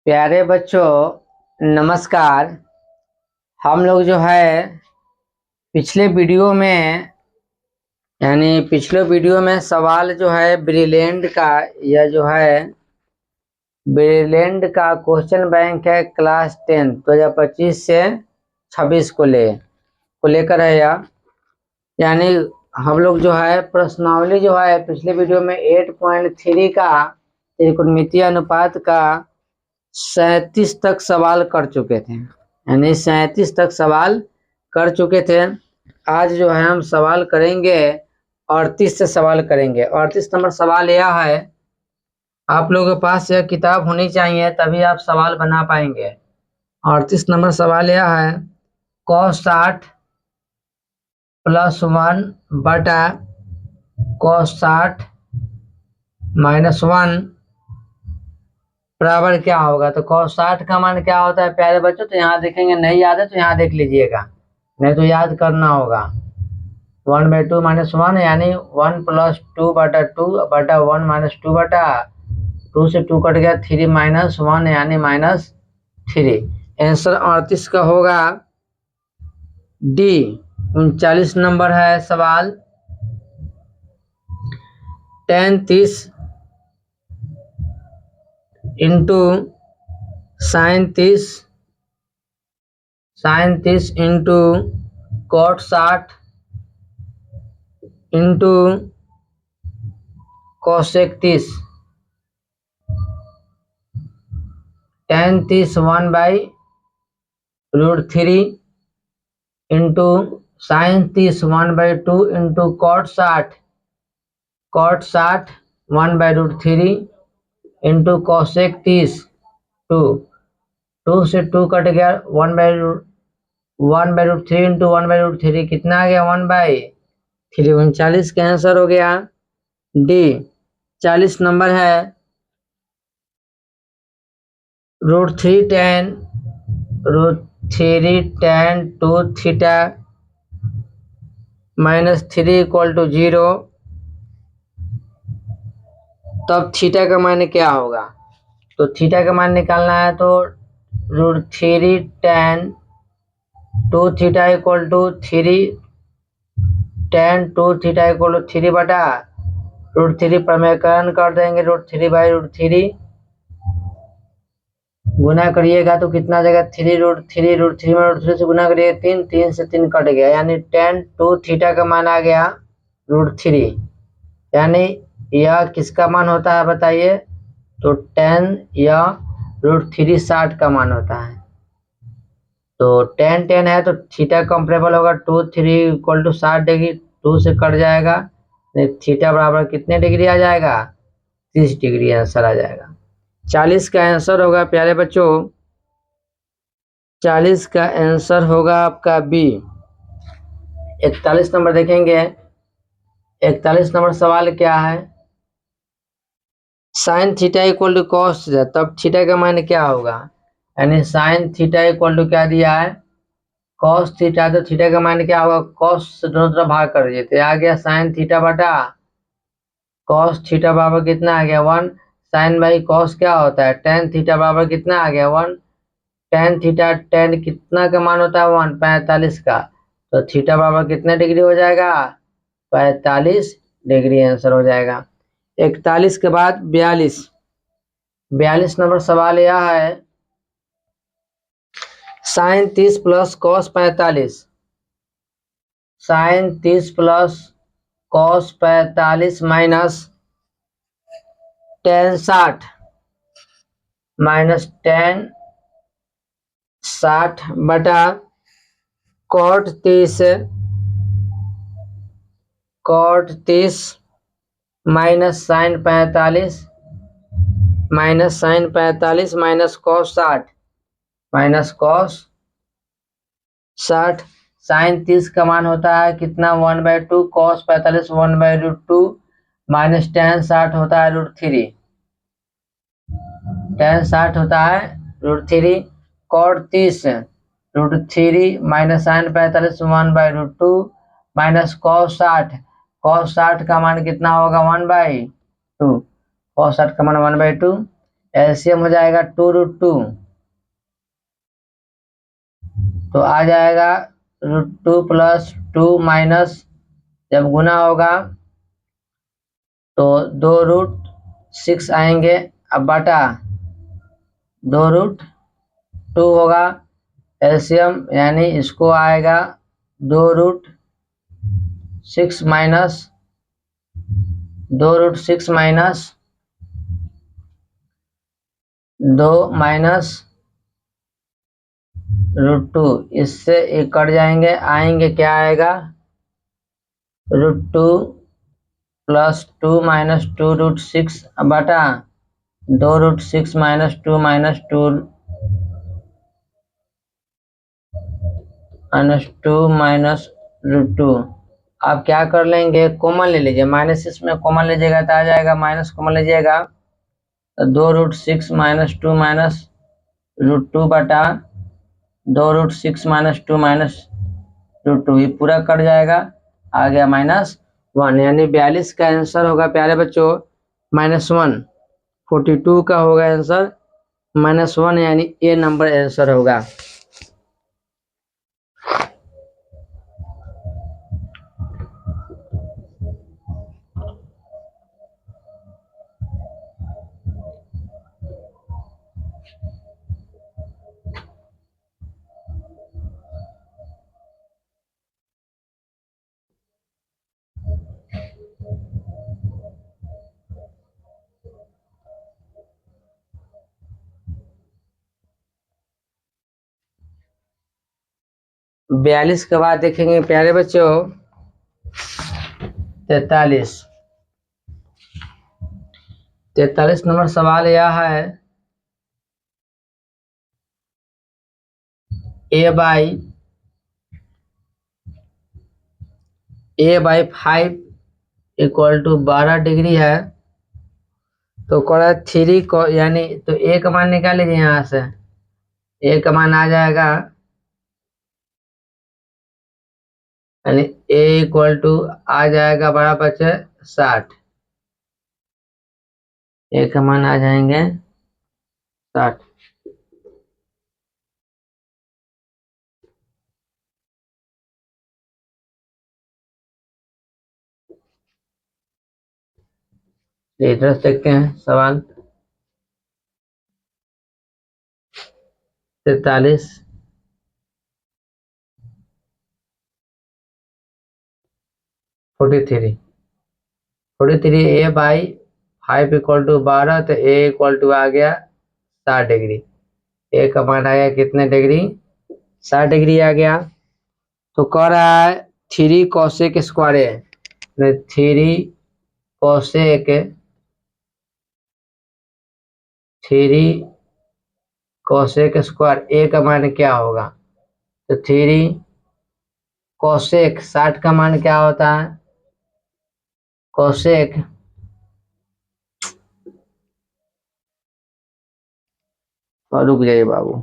प्यारे बच्चों, नमस्कार। हम लोग जो है पिछले वीडियो में पिछले वीडियो में सवाल जो है ब्रिलिएंट का, यह जो है ब्रिलिएंट का क्वेश्चन बैंक है क्लास 10 2025 से 26 को लेकर है यह। हम लोग जो है प्रश्नावली जो है पिछले वीडियो में 8.3 का त्रिकोणमितीय अनुपात का 37 तक सवाल कर चुके थे। 37 तक सवाल कर चुके थे। आज जो है हम सवाल करेंगे 38 से सवाल करेंगे। 38 नंबर सवाल यह है, आप लोगों के पास यह किताब होनी चाहिए तभी आप सवाल बना पाएंगे। 38 नंबर सवाल यह है, cos 60 +1 बटा cos 60 -1 बराबर क्या होगा। तो cos 60 का मान क्या होता है प्यारे बच्चों? तो यहाँ देखेंगे, नहीं याद है तो यहाँ देख लीजिएगा, नहीं तो याद करना होगा। 1/2 -1 यानी 1 + 2/2 1 - 2 बटा 2 से 2 कट गया, 3 - 1 यानी -3। आंसर 38 का होगा डी। 39 नंबर है सवाल, tan 30 into sin 30 into cot 60 into cosec 30। tan 30 1/√3 into sin 30 1/2 into cot 60 1/√3 into cosec 30 2 से 2 कट गया, 1/√3 इंटू 1/√3 कितना आ गया? 1/3। 39 का आंसर हो गया डी। 40 नंबर है, √3 tan 2 थीटा -3 = 0, तब थीटा का मान क्या होगा? तो थीटा का मान निकालना है तो √3 tan 2 थीटा = 3 tan 2 थीटा = 3 बटा √3 प्रमेयकरण कर देंगे, √3/√3 गुना करिएगा तो कितना जाएगा? 3√3 √3 में √3 से गुना करिए 3 से 3 कट गया, यानी tan 2 थीटा का मान आ गया √3। यानी यह किसका मान होता है बताइए? तो tan या √3 60 का मान होता है। तो tan है तो थीटा कंपेरेबल होगा 2 3 = 60 डिग्री, 2 से कट जाएगा, थीटा बराबर कितने डिग्री आ जाएगा? 30 डिग्री आंसर आ जाएगा। 40 का आंसर होगा प्यारे बच्चों, 40 का आंसर होगा आपका बी। 41 नंबर देखेंगे, 41 नंबर सवाल क्या है, sin थीटा = cos थीटा, तब थीटा का मान क्या होगा? यानी sin थीटा = क्या दिया है? cos थीटा, तो थीटा का मान क्या होगा? cos से दोनों तरफ भाग कर दीजिए तो आ गया sin थीटा बटा cos थीटा बराबर कितना आ गया? 1। sin/cos क्या होता है? tan थीटा बराबर कितना आ गया? 1। tan थीटा, tan कितना का मान होता है? 1 45 का, तो थीटा बराबर कितने डिग्री हो जाएगा? 45 डिग्री आंसर हो जाएगा। 41 के बाद 42 नंबर सवाल यह है, sin 30 + cos 45 sin 30 + cos 45 minus tan 60 बटा cot 30 minus sin 45 minus cos 60 sin 30 का मान होता है कितना? 1/2 cos 45 1/√2 माइनस tan 60 होता है √3, tan 60 होता है √3, cot 30 √3 minus sin 45 1/√2 minus cos 60 का मान कितना होगा? 1/2, cos 60 का मान 1/2। एलसीएम हो जाएगा 2√2, तो आ जाएगा √2 प्लस 2 माइनस, जब गुना होगा तो 2√6 आएंगे, अब बटा 2√2 होगा एलसीएम, यानी इसको आएगा 2√6 माइनस 2√6 माइनस 2 माइनस √2, इससे एक कट जाएंगे, आएंगे क्या आएगा √2 प्लस 2 माइनस 2√6 बटा 2√6 माइनस 2 माइनस 2 माइनस √2। आप क्या कर लेंगे, कॉमन ले लीजिए, माइनस इसमें कॉमन लीजिएगा तो आ जाएगा, माइनस कॉमन लीजिएगा तो 2√6 माइनस 2 माइनस √2 बटा 2√6 माइनस 2 माइनस √2, ये पूरा कट जाएगा, आ गया -1, यानी 42 का आंसर होगा प्यारे बच्चों -1। 42 का होगा आंसर -1, यानी ए नंबर आंसर होगा। बयालीस के बाद देखेंगे प्यारे बच्चों 43 नंबर सवाल यह है, a/5 इक्वल टू 12 डिग्री है, तो करा 3 को, यानी तो ए का मान निकाल लीजिए, यहाँ से ए का मान आ जाएगा, यानी ए इक्वल टू आ जाएगा 12×5 = 60, ए का मान आ जाएंगे 60। इधर देखते हैं सवाल 43, 43 a/5 इक्वल टू 12, तो ए इक्वल टू आ गया 60 डिग्री, ए का मान आया कितने डिग्री, 60 डिग्री आ गया। तो कह रहा है 3 कोसेक स्क्वायर है, 3 कोसेक 3 कोसेक स्क्वायर ए का मान क्या होगा, तो 3 कोसेक 60 का मान क्या होता है, कोसेक और रुक जाइए बाबू,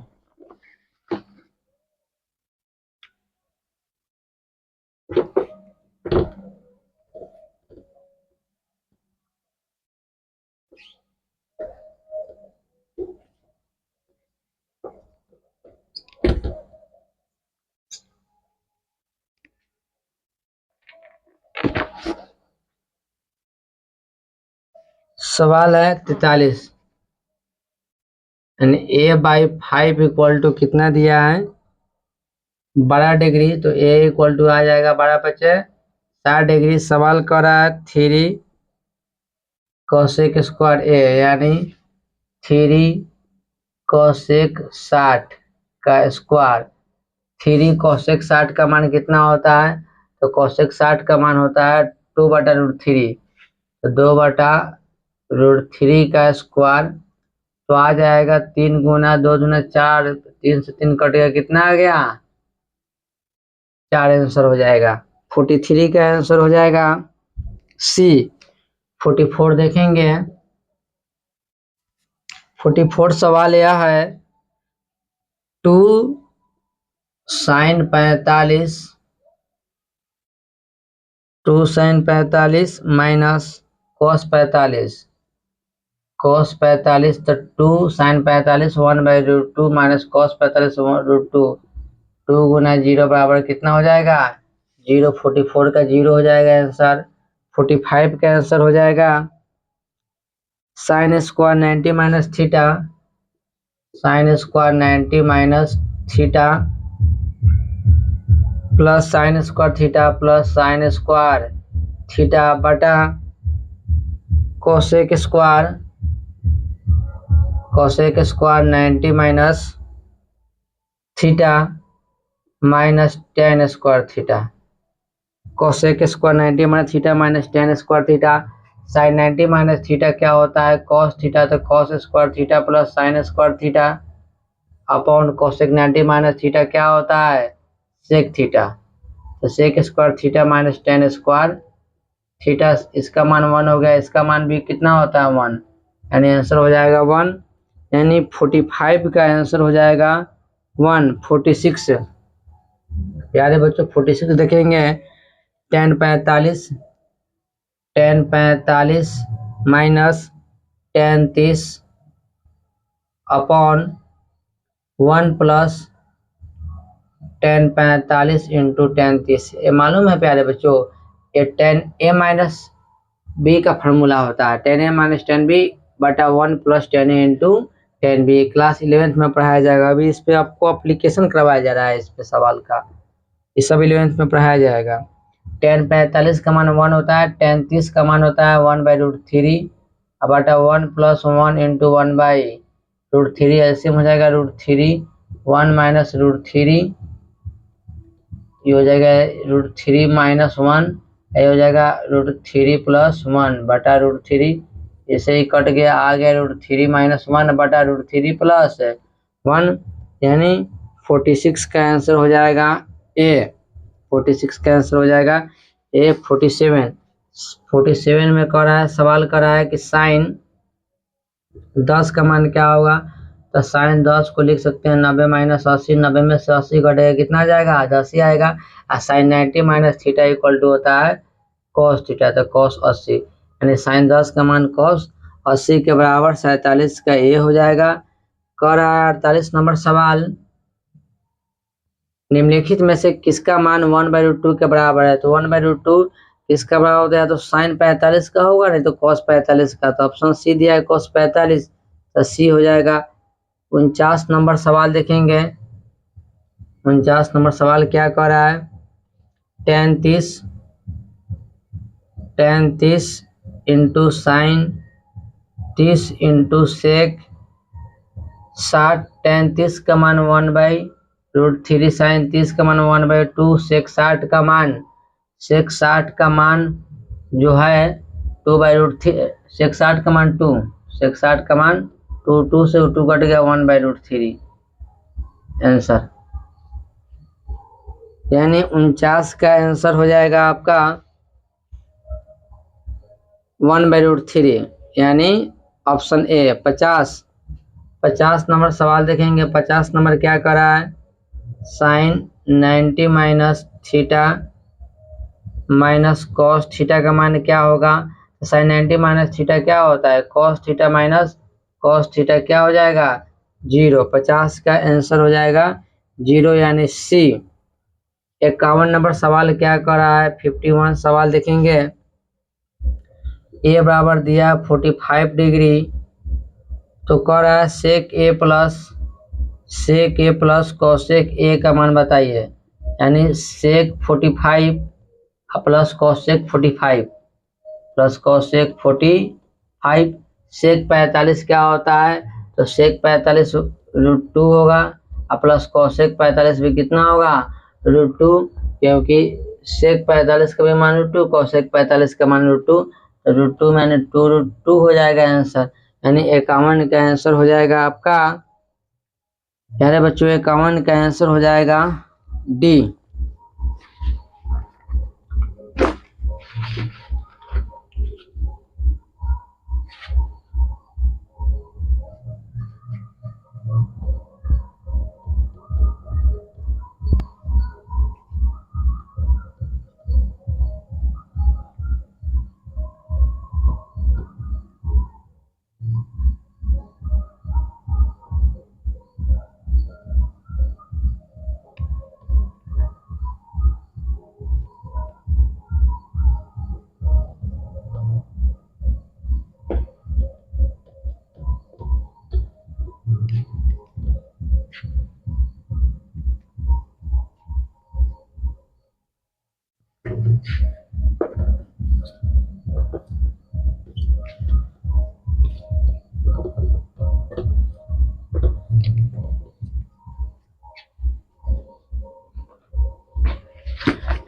सवाल है 43, यानी a/5 इक्वल टू कितना दिया है 12 डिग्री, तो a इक्वल टू आ जाएगा 12×5 = 60 डिग्री। सवाल कर रहा है 3 कोसेक स्क्वायर ए, यानी 3 कोसेक 60 का स्क्वायर, 3 कोसेक 60 का मान कितना होता है, तो कोसेक 60 का मान होता है 2/√3, तो 2/√3 का स्क्वायर, तो आ जाएगा 3 गुना 2 दूना 4, 3 से 3 कटेगा, कितना आ गया 4 आंसर हो जाएगा। 43 का आंसर हो जाएगा सी। 44 देखेंगे, 44 सवाल यह है 2 sin 45 माइनस cos 45, cos 45 तो 2 sin 45 1/√2 माइनस cos 45 √2 2 गुना 0 बराबर कितना हो जाएगा 0। 44 का 0 हो जाएगा आंसर। 45 का आंसर हो जाएगा sine square 90 minus theta sine square 90 minus theta plus sine square theta plus sine square theta बटा cosec square 90 minus theta minus tan square theta cosec square 90 minus theta minus tan square theta sine 90 minus theta क्या होता है cos theta तो cos square theta plus sine square theta upon cosec 90 minus theta क्या होता है sec theta तो sec square theta minus tan square theta इसका मान 1 हो गया इसका मान भी कितना होता है 1 यानी आंसर हो जाएगा 1 यानी 45 का आंसर हो जाएगा 146। प्यारे बच्चों 46 देखेंगे 10 45 माइनस 10 30 अपॉन 1 प्लस 10 45 इंटू 10 30 ये मालूम है प्यारे बच्चों ये 10a माइनस बी का फॉर्मूला होता है 10a माइनस 10b बटा 1 plus 10a into 10b class 11th में पढ़ाया जाएगा। अभी इस पे आपको एप्लीकेशन करवाया जा रहा है इस पे सवाल का ये सब 11th में पढ़ाया जाएगा। 10 45 का मान 1 होता है 10 30 का मान होता है 1/√3 बटा 1 प्लस 1 इंटू 1/√3 ऐसे हो जाएगा √3 1 माइनस √3 ये हो जाएगा √3 माइनस 1 ये हो जाएगा √3 प्लस 1 बटा √3 ऐसे ही कट गया आ गया √3 माइनस 1 बटा √3 प्लस 1 यानी 46 का आंसर हो जाएगा ए 46 का आंसर हो जाएगा ए 47 में कर रहा है सवाल कर रहा है कि साइन 10 का मान क्या होगा तो साइन 10 को लिख सकते हैं 90 माइनस 80 90 में से 80 घटेगा कितना जाएगा 10 ही आएगा और sine 90 minus theta equal to होता है कॉस थीटा तो कॉस 80 यानी साइन 10 का मान कॉस 80 के बराबर 47 का ए हो जाएगा। कर रहा है 48 नंबर सवाल निम्नलिखित में से किसका मान 1/√2 के बराबर है तो 1/√2 किसका बराबर होता है तो साइन 45 का होगा नहीं तो कॉस 45 का तो ऑप्शन सी दिया है कॉस 45 तो सी हो जाएगा। 49 नंबर सवाल देखेंगे 49 नंबर सवाल क्या कर रहा है 10 30 इंटू साइन 30 इंटू सेक 60 10 30 का मान 1/√3 साइन 30 का मान 1/2 सेक 60 का मान जो है 2/√3 सेक 60 का मान 2 सेक 60 का मान 2 से 2 कट गया 1/√3 आंसर यानी 49 का आंसर हो जाएगा आपका 1/√3 यानी ऑप्शन ए। 50 नंबर सवाल देखेंगे 50 नंबर क्या कर रहा है sine 90 minus theta minus cos theta का मान क्या होगा साइन 90 माइनस थीटा क्या होता है cos theta minus cos theta क्या हो जाएगा 0। 50 का आंसर हो जाएगा 0 यानी सी। 51 नंबर सवाल क्या कर रहा है 51 सवाल देखेंगे ए बराबर दिया 45 डिग्री तो कर रहा है सेक ए प्लस कोसेक ए का मान बताइए यानी सेक 45 प्लस कोसेक 45 प्लस कोसेक 45 सेक 45 क्या होता है तो सेक 45 √2 होगा और प्लस कोसेक 45 भी कितना होगा √2 क्योंकि सेक 45 का भी मान √2 कोसेक 45 का मान √2 तो √2 मैंने 2√2 हो जाएगा आंसर यानी 51 का आंसर हो जाएगा आपका प्यारे बच्चों 51 का आंसर हो जाएगा डी।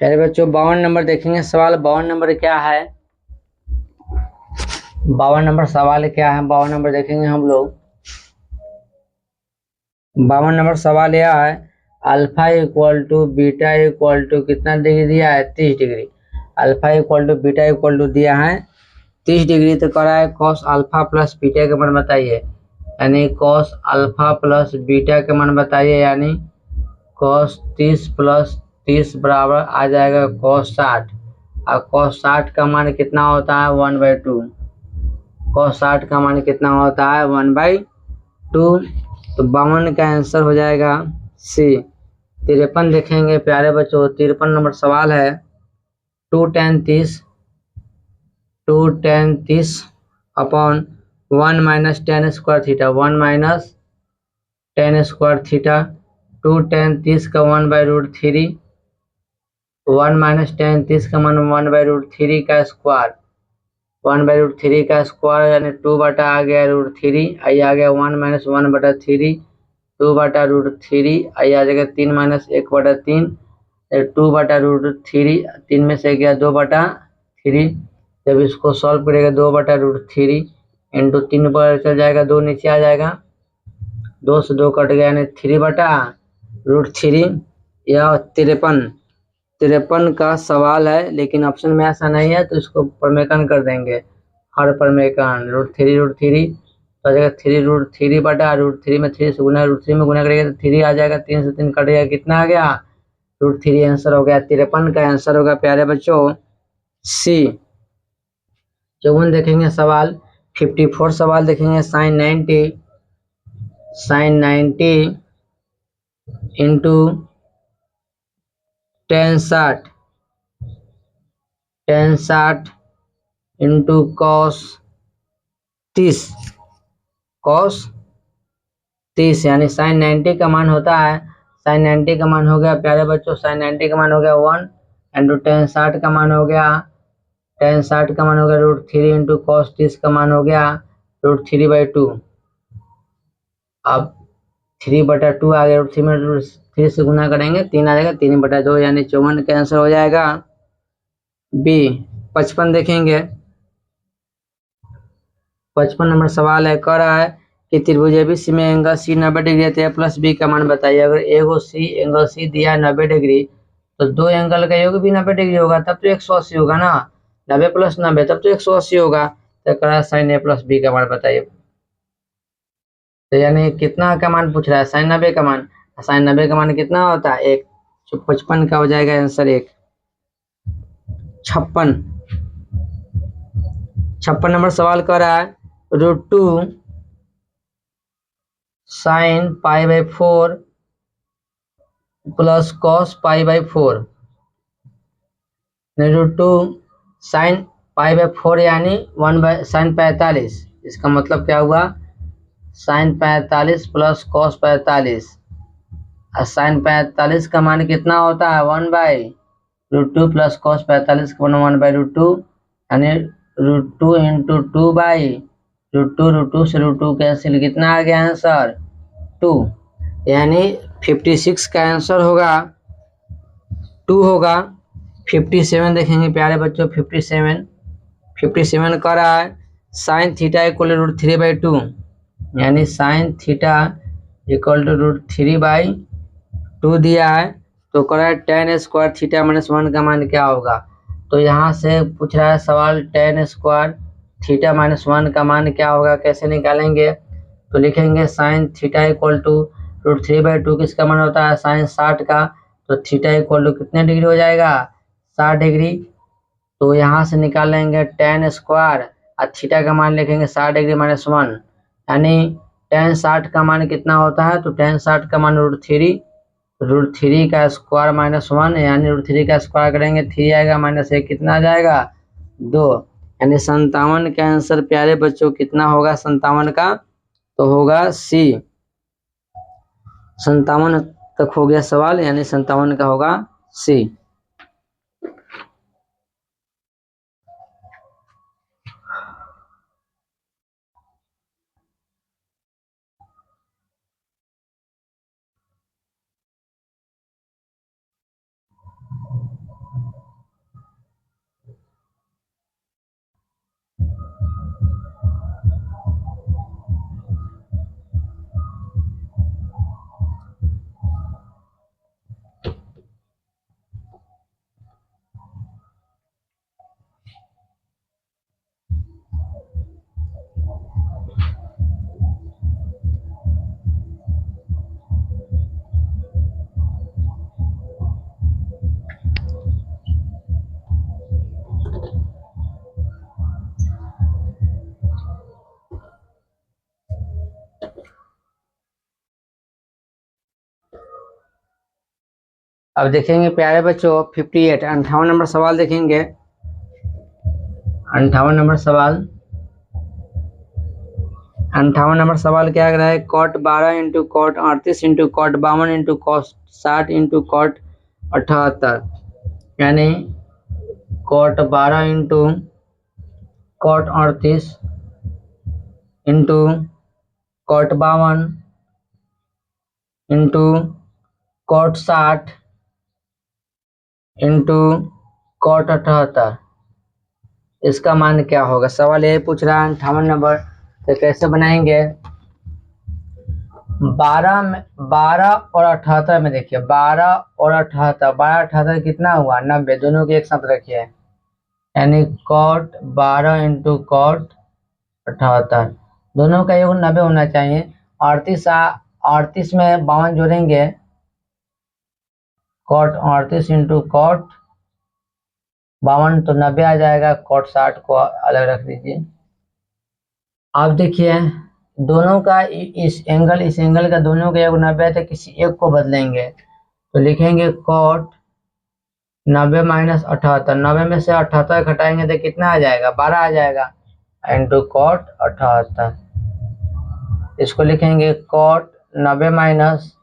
प्यारे बच्चों 52 नंबर देखेंगे सवाल। 52 नंबर क्या है? 52 नंबर सवाल क्या है? 52 नंबर देखेंगे हम लोग। 52 नंबर सवाल यह है, alpha equal to beta equal to कितना डिग्री दिया है? 30 degree. Alpha equal to beta equal to दिया है 30 डिग्री। तो करा है कॉस अल्फा प्लस बीटा का मान बताइए, यानी कॉस अल्फा प्लस बीटा का मान बताइए, यानी कॉस 30 प्लस 30 बराबर आ जाएगा कॉस 60। और कॉस 60 का मान कितना होता है? 1/2। कॉस 60 का मान कितना होता है? 1/2। तो 52 का आंसर हो जाएगा सी। 53 देखेंगे प्यारे बच्चों। 53 नंबर सवाल है, 2 tan 30 upon 1 minus tan square theta. 1 minus tan square theta. 2 tan 30 का 1/√3। 1 माइनस टेन 30 का मान 1/√3 का स्क्वायर। 1/√3 का स्क्वायर यानी 2 बटा आ गया √3। आई आ गया 1 माइनस 1/3। 2/√3 आई आ जाएगा 3 माइनस 1/3। 2/√3 3 में से गया 2/3। जब इसको सॉल्व करेगा 2/√3 इंटू 3 पर चल जाएगा, 2 नीचे आ जाएगा, 2 से 2 कट गया यानी 3/√3। यह 53 का सवाल है, लेकिन ऑप्शन में ऐसा नहीं है तो इसको परमेकन कर देंगे। हर परमेकन √3 तो आ जाएगा 3√3 में 3 से गुना, √3 में गुना करेगा तो 3 आ जाएगा, 3 से 3 कट गया, कितना आ गया? √3 आंसर हो गया। 53 का आंसर होगा प्यारे बच्चों सी। 54 देखेंगे सवाल। 54 सवाल देखेंगे, sin 90 into tan 60 into cos 30 यानी sin 90 का मान होता है, sin 90 का मान हो गया प्यारे बच्चों, sin 90 का मान हो गया 1 इंटू tan 60 का मान हो गया, tan 60 का मान हो गया √3 इंटू कॉस 30 का मान हो गया √3/2। अब 3/2 आ गया, √3 में 3 से गुना करेंगे 3 आ जाएगा, 3/2 यानी 54 का आंसर हो जाएगा बी। 55 देखेंगे। 55 नंबर सवाल है, कह रहा है कि त्रिभुज एबीसी में एंगल सी 90 डिग्री है, प्लस बी का मान बताइए। अगर एंगल सी दिया 90 डिग्री तो दो एंगल का योग भी 90 डिग्री होगा, तब तो 180 होगा ना। 90 प्लस 90 तब तो 180 होगा। तो कह रहा है साइन ए प्लस बी का मान बताइए। तो यानी कितना का मान पूछ रहा है? sin 90 का मान। sin 90 का मान कितना होता है? 1। 55 का हो जाएगा आंसर 1। 56 नंबर सवाल कर रहा है, √2 sin π/4 प्लस cos π/4। √2 sin π/4 यानी 1/sin 45। इसका मतलब क्या हुआ? sin 45 plus cos 45। और sin 45 का मान कितना होता है? 1/√2 प्लस cos 45 का मान 1/√2 यानी √2 इंटू 2/√2 से √2 कैंसिल, कितना आ गया आंसर? 2। यानी 56 का आंसर होगा 2 होगा। 57 देखेंगे प्यारे बच्चों। 57 कर रहा है साइन थीटा इक्वल टू √3/2, यानी साइन थीटा इक्वल टू √3/2 दिया है। तो कर रहा है tan स्क्वायर थीटा माइनस 1 का मान क्या होगा? तो यहाँ से पूछ रहा है सवाल tan स्क्वायर थीटा माइनस 1 का मान क्या होगा, कैसे निकालेंगे? तो लिखेंगे साइन थीटा इक्वल टू √3/2 किसका मान होता है? साइन 60 का। तो थीटा इक्वल टू कितने डिग्री हो जाएगा? 60 डिग्री। तो यहाँ से निकालेंगे tan स्क्वायर और थीटा का मान लिखेंगे 60 डिग्री माइनस 1, यानी tan 60 का मान कितना होता है? तो tan 60 का मान √3 का स्क्वायर माइनस 1, यानी √3 का स्क्वायर करेंगे 3 आएगा, माइनस 1 कितना आ जाएगा? 2। यानी 57 का आंसर प्यारे बच्चों कितना होगा? 57 का तो होगा सी। 57 तक हो गया सवाल, यानी 57 का होगा सी। अब देखेंगे प्यारे बच्चों 58 58 नंबर सवाल देखेंगे। 58 नंबर सवाल, 58 नंबर सवाल क्या कह रहा है, cot 12 into cot 38 into cot 52 into cot 60 into cot 78, यानी cot 12 into cot 38 into cot 52 into cot 60 into cot 78, इसका मान क्या होगा। सवाल यही पूछ रहा है 58 नंबर। तो कैसे बनाएंगे, 12 और 78 में देखिए, 12 और 78, 12 78 कितना हुआ 90, दोनों के एक साथ रखिए, यानी कॉट 12 इंटू कॉट 78, दोनों का योग 90 होना चाहिए। 38 में 52 जोड़ेंगे, कॉट 38 इंटू कॉट 52 तो 90 आ जाएगा, कॉट 60 को अलग रख दीजिए। आप देखिए दोनों का इस एंगल का दोनों का योग 90 है, तो किसी एक को बदलेंगे, तो लिखेंगे कॉट 90 माइनस 78, 90 में से 78 घटाएंगे तो कितना आ जाएगा 12 आ जाएगा, इंटू कॉट 78। इसको लिखेंगे कॉट 90 माइनस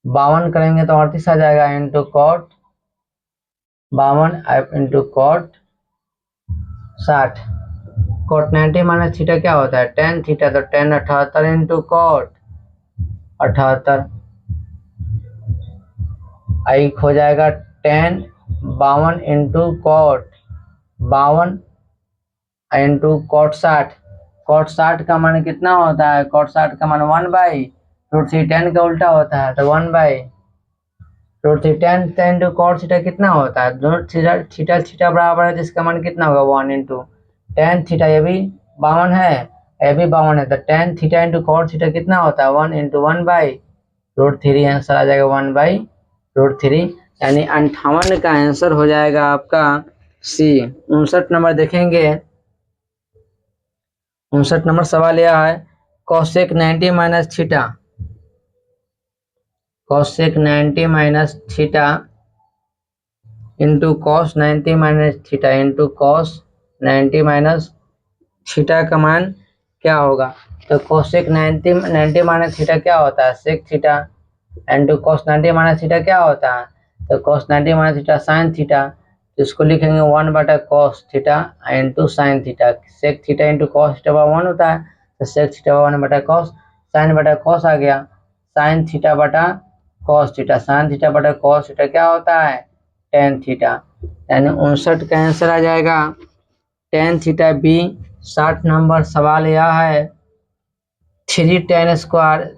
52 करेंगे तो 38 आ जाएगा, into cot 52 into cot 60। Cot 90 minus theta क्या होता है tan थीटा, तो tan 78 इंटू कॉट 78, एक हो जाएगा tan 52 into cot 52 into cot 60। Cot 60 का मान कितना होता है, कॉट 60 का मान 1/√3, tan का उल्टा होता है तो 1/√3, tan इंटू कॉट थीटा कितना होता है, दोनों थीटा थीटा बराबर है, जिसका मान कितना होगा 1 इंटू tan थीटा, ये भी 52 है, ये भी 52 है, तो tan theta into cot theta कितना होता है 1 इंटू 1/√3, आंसर आ जाएगा 1/√3, यानी 58 का आंसर हो जाएगा आपका सी। 59 नंबर देखेंगे, 59 नंबर सवाल यह है, cosec 90 minus theta, cosec 90 minus theta into cos 90 minus theta into cos 90 minus theta का मान क्या होगा। तो cosec 90 माइनस थीटा क्या होता है sec theta, into cos 90 minus theta क्या होता है, तो cos 90 minus theta sin theta, तो इसको लिखेंगे 1/cos theta into sin theta, sec theta into cos theta 1 होता है, तो sec थीटा 1/cos, sin/cos आ गया, sin थीटा बटा cos थीटा, sin थीटा बटा cos थीटा क्या होता है tan थीटा, यानी 59 का आंसर आ जाएगा tan थीटा बी। 60 नंबर सवाल यह है, 3 tan square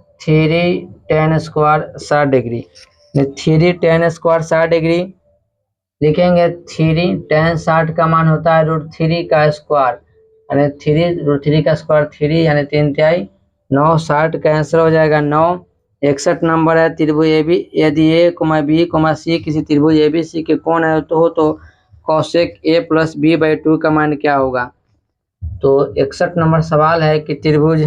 60 degree, 3 tan square 60 degree लिखेंगे, 3 tan 60 का मान होता है √3 का स्क्वायर, यानी 3 √3 का स्क्वायर 3, यानी 3×3 9, 60 का आंसर हो जाएगा 9। 61 नंबर है, त्रिभुज AB यदि A, B, C किसी त्रिभुज ABC के कोण है तो cosec A + B/2 का मान क्या होगा। तो 61 नंबर सवाल है कि त्रिभुज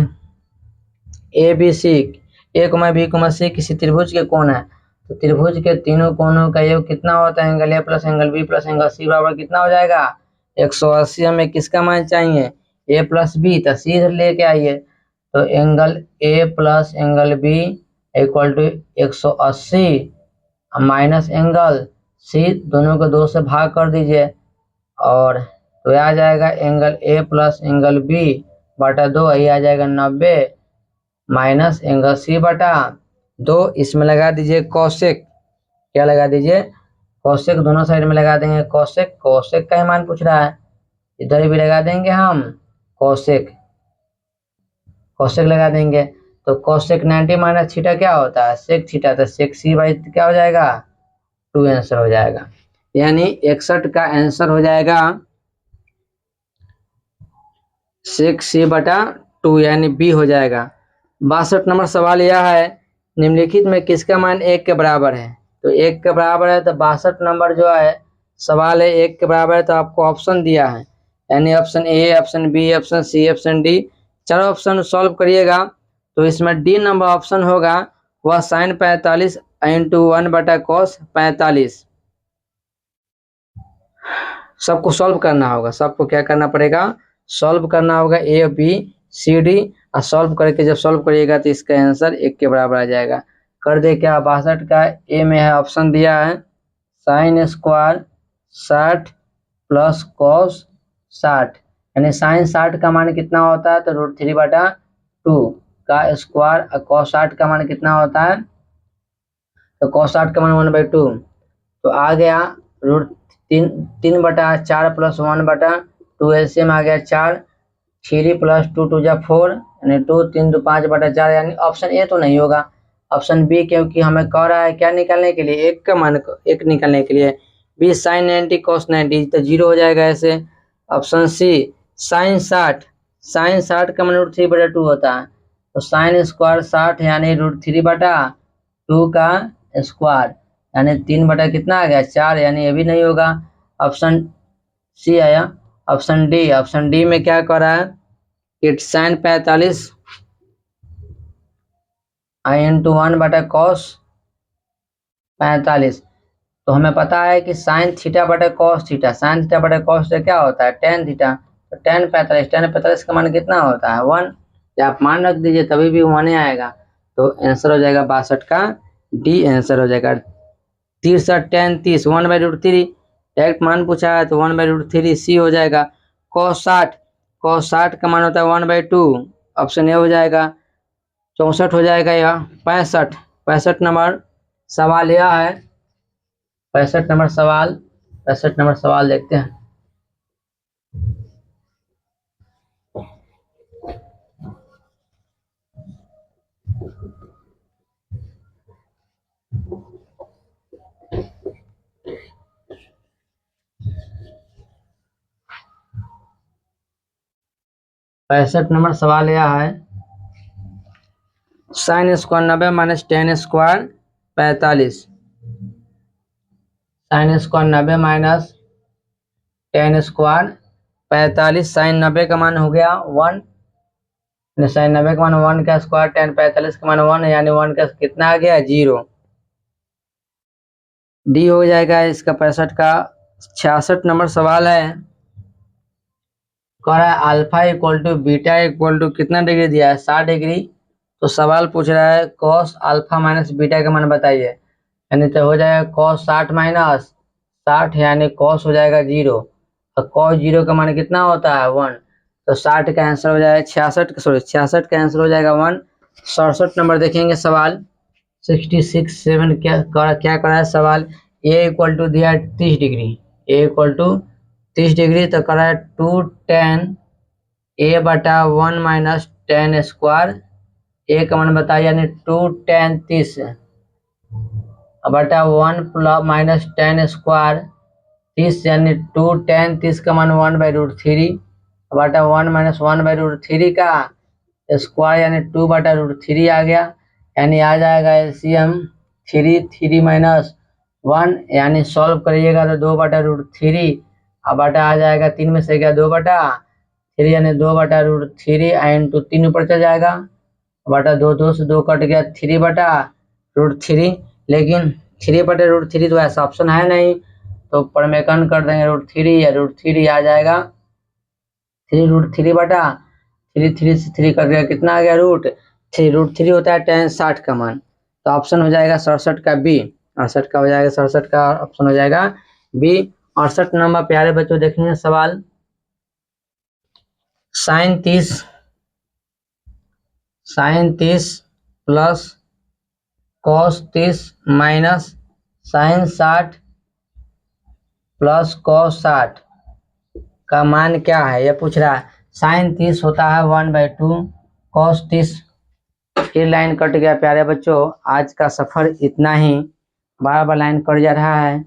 ABC A, B, C किसी त्रिभुज के कोण है, तो त्रिभुज के तीनों कोणों का योग कितना होता है, angle A + angle B + angle C बराबर कितना हो जाएगा 180। हमें किसका मान चाहिए A + B, तो C इधर लेके आइए, तो angle A + angle B equal to 180 minus angle C, दोनों को 2 से भाग कर दीजिए, और तो आ जाएगा एंगल A + एंगल B बटा 2, ये आ जाएगा 90 माइनस एंगल C बटा 2, इसमें लगा दीजिए कॉसेक, क्या लगा दीजिए कॉसेक, दोनों साइड में लगा देंगे कॉसेक, कॉसेक का ही मान पूछ रहा है, इधर भी लगा देंगे हम कॉसेक, कॉसेक लगा देंगे, तो cosec 90 माइनस थीटा क्या होता है sec थीटा, तो sec C/, क्या हो जाएगा 2 आंसर हो जाएगा, यानी 61 का आंसर हो जाएगा sec C/2, यानी B हो जाएगा। 62 नंबर सवाल यह है, निम्नलिखित में किसका मान 1 के बराबर है, तो 1 के बराबर है, तो 62 नंबर जो है सवाल है 1 के बराबर है, तो आपको ऑप्शन दिया है, यानी option A, option B, option C, option D, चारों ऑप्शन सॉल्व करिएगा, तो इसमें D नंबर ऑप्शन होगा वह sin 45 इंटू 1/cos45। सबको सॉल्व करना होगा, सबको क्या करना पड़ेगा, सॉल्व करना होगा ए बी सी डी, और सॉल्व करके जब सॉल्व करिएगा तो इसका आंसर 1 के बराबर आ जाएगा। कर दे क्या, 62 का ए में है ऑप्शन दिया है साइन स्क्वायर 60 प्लस कॉस 60, यानी साइन 60 का मान कितना होता है, तो √3/2 का स्क्वायर, और कॉस 60 का मान कितना होता है, तो कॉस 60 का मान 1/2, तो आ गया √3/4 प्लस 1/2, एलसीएम आ गया 4, 3 प्लस 2 2 जा 4, यानी 2 3 2 5/4, यानी ऑप्शन ए तो नहीं होगा, ऑप्शन बी, क्योंकि हमें कह रहा है क्या निकालने के लिए, एक का मान एक निकालने के लिए, बी साइन 90 कॉस 90 तो 0 हो जाएगा ऐसे। ऑप्शन सी साइन 60 का मान √3/2 होता है, तो साइन स्क्वायर 60 यानी √3/2 का स्क्वायर, यानी 3 कितना आ गया 4, यानी ये भी नहीं होगा, ऑप्शन सी आया। ऑप्शन डी में क्या कर रहा है कि साइन 45 इंटू 1/cos45, तो हमें पता है कि साइन थीटा/cos थीटा, साइन थीटा/cos थीटा क्या होता है tan थीटा, तो tan 45 का मान कितना होता है 1, या आप मान रख दीजिए तभी भी 1 आएगा, तो आंसर हो जाएगा 62 का डी आंसर हो जाएगा। 63 tan 30 1/√3, डायरेक्ट मान पूछा है तो 1/√3 सी हो जाएगा। cos 60 का मान होता है 1/2, ऑप्शन ए हो जाएगा। 64 हो जाएगा या 65 नंबर सवाल यह है, 65 नंबर सवाल देखते हैं। पैंसठ नंबर सवाल यह है, sine square 90 minus tan square 45, sine square 90 minus tan square 45, sine 90 का मान हो गया 1, साइन 90 का मान 1 का स्क्वायर, टेन 45 का मान 1, यानी 1 का कितना आ गया 0, डी हो जाएगा इसका 65 का। 66 नंबर सवाल है, कह रहा है alpha equal to beta equal to कितना डिग्री दिया है 60 डिग्री, तो सवाल पूछ रहा है कॉस अल्फा माइनस बीटा का मान बताइए, यानी तो हो जाएगा कॉस 60 माइनस 60, यानी कॉस हो जाएगा 0, और कॉस 0 का मान कितना होता है 1, तो 60 का आंसर हो जाएगा 66 का आंसर हो जाएगा 1। 67 नंबर देखेंगे सवाल 66 7 क्या कर रहा है सवाल, ए इक्वल टू दिया 30 degree, a equal to 30 degree, तो कर रहा है 2 tan a/1 minus tan square, a का मान बताइए, यानी 2 tan 30 बटा 1 प्लस माइनस टेन स्क्वायर 30, यानी 2 tan 30 का मान 1/√3 बटा 1 माइनस 1/√3 का स्क्वायर, यानी 2/√3 आ गया, यानी आ जाएगा एलसीएम 3 माइनस 1, यानी सॉल्व करिएगा तो 2/√3, अब बटा आ जाएगा 3 में से गया 2/3, यानी 2/√3 इंटू 3 ऊपर चल जाएगा, बटा 2 से 2 कट गया 3/√3, लेकिन 3/√3 तो ऐसा ऑप्शन है नहीं, तो परमेकन कर देंगे √3, या √3 आ जाएगा 3 से 3 कर दिया कितना आ गया √3 होता है tan 60 का मान, तो ऑप्शन हो जाएगा 67 का बी, 68 का हो जाएगा 67 का ऑप्शन हो जाएगा बी। 68 नंबर प्यारे बच्चों देखेंगे सवाल, sine 30 plus cos 30 minus sine 60 plus cos 60 का मान क्या है, यह पूछ रहा है। साइन 30 होता है 1/2, कॉस 30, ये लाइन कट गया प्यारे बच्चों। आज का सफर इतना ही, बार बार लाइन कट जा रहा है।